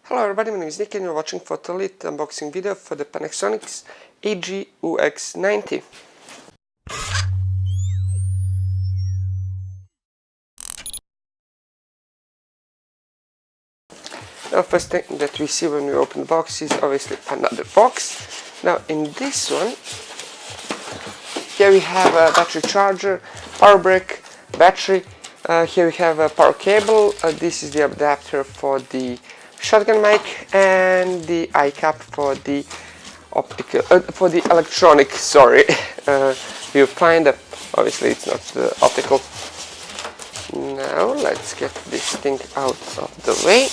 Hello everybody, my name is Nick and you're watching for the Leet unboxing video for the Panasonic AG-UX90. Now, first thing that we see when we open the box is obviously another box. Now in this one, here we have a battery charger, power brick, battery. Here we have a power cable. This is the adapter for the shotgun mic and the eye cap for the optical, for the electronic. Sorry, you find that obviously it's not optical. Now let's get this thing out of the way.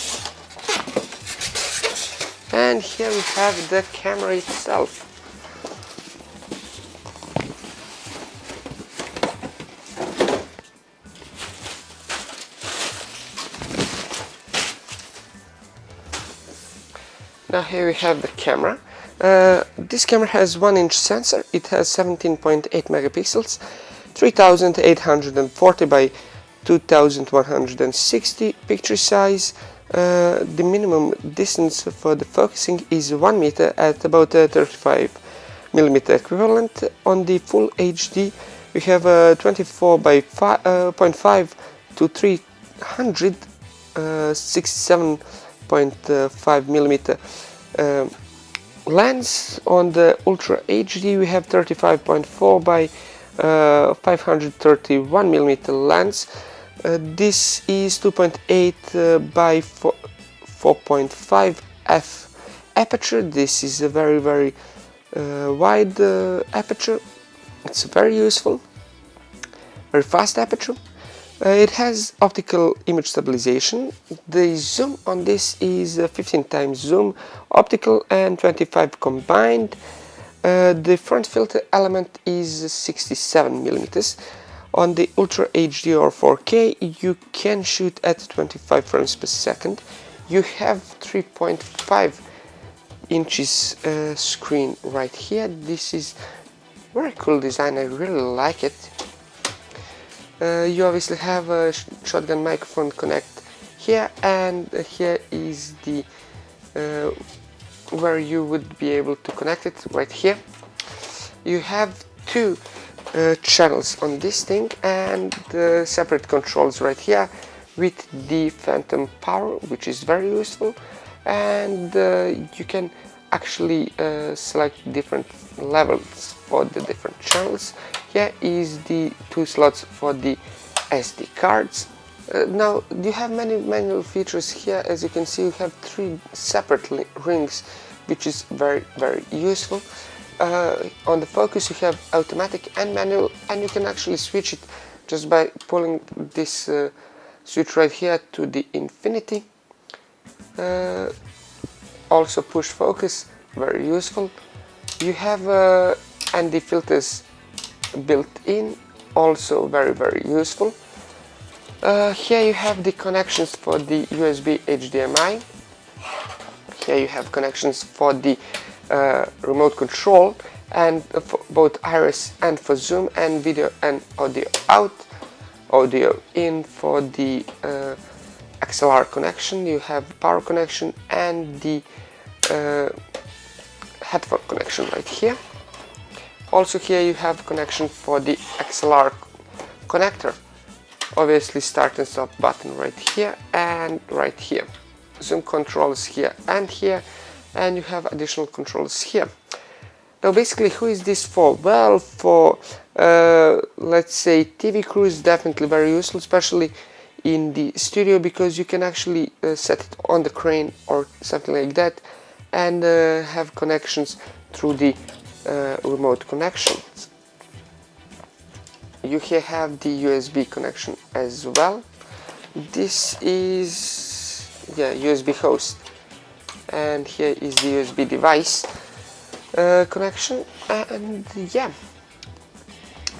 And here we have the camera itself. Now here we have the camera. This camera has 1-inch sensor. It has 17.8 megapixels, 3840 by 2160 picture size. The minimum distance for the focusing is 1 meter at about 35 millimeter equivalent. On the full HD we have 24 by 0.5 to 367.5 millimeter lens. On the Ultra HD we have 35.4 by 531 millimeter lens. This is 2.8 by 4.5 f aperture. This is a very wide aperture. It's very useful, very fast aperture. It has optical image stabilization. The zoom on this is 15 times zoom, optical and 25 combined. The front filter element is 67 millimeters. On the Ultra HD or 4K you can shoot at 25 frames per second. You have 3.5 inches screen right here. This is very cool design, I really like it. You obviously have a shotgun microphone connect here, and here is the where you would be able to connect it right here. You have two channels on this thing and separate controls right here with the phantom power, which is very useful, and you can actually select different levels for the different channels. Here is the two slots for the SD cards. Now you have many manual features here. As you can see, you have 3 separate rings, which is very useful. On the focus you have automatic and manual, and you can actually switch it just by pulling this switch right here to the infinity. Also push focus, very useful. You have ND filters built in, also very useful. Here you have the connections for the USB HDMI. Here you have connections for the remote control, and for both iris and for zoom, and video and audio out, audio in. For the XLR connection you have power connection and the headphone connection right here. Also here you have connection for the XLR connector, obviously start and stop button right here and right here, zoom controls here, and you have additional controls here. Now basically, who is this for? Well, for let's say TV crews, definitely very useful, especially in the studio, because you can actually set it on the crane or something like that, and have connections through the remote connections. You here have the USB connection as well. This is USB host, and here is the USB device connection, and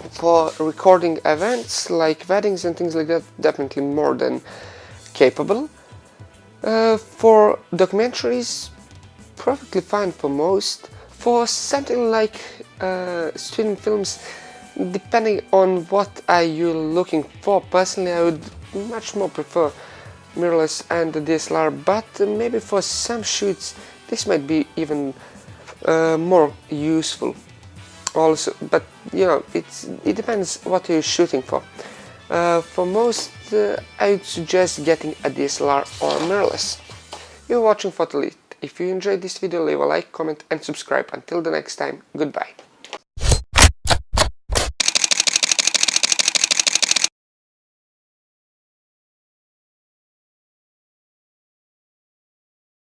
for recording events like weddings and things like that, definitely more than capable. For documentaries, perfectly fine for most. For something like student films, depending on what are you looking for, personally I would much more prefer mirrorless and the DSLR, but maybe for some shoots this might be even more useful also, but you know, it depends what you're shooting for. For most, I would suggest getting a DSLR or mirrorless. You're watching Leet. If you enjoyed this video, leave a like, comment and subscribe. Until the next time, goodbye.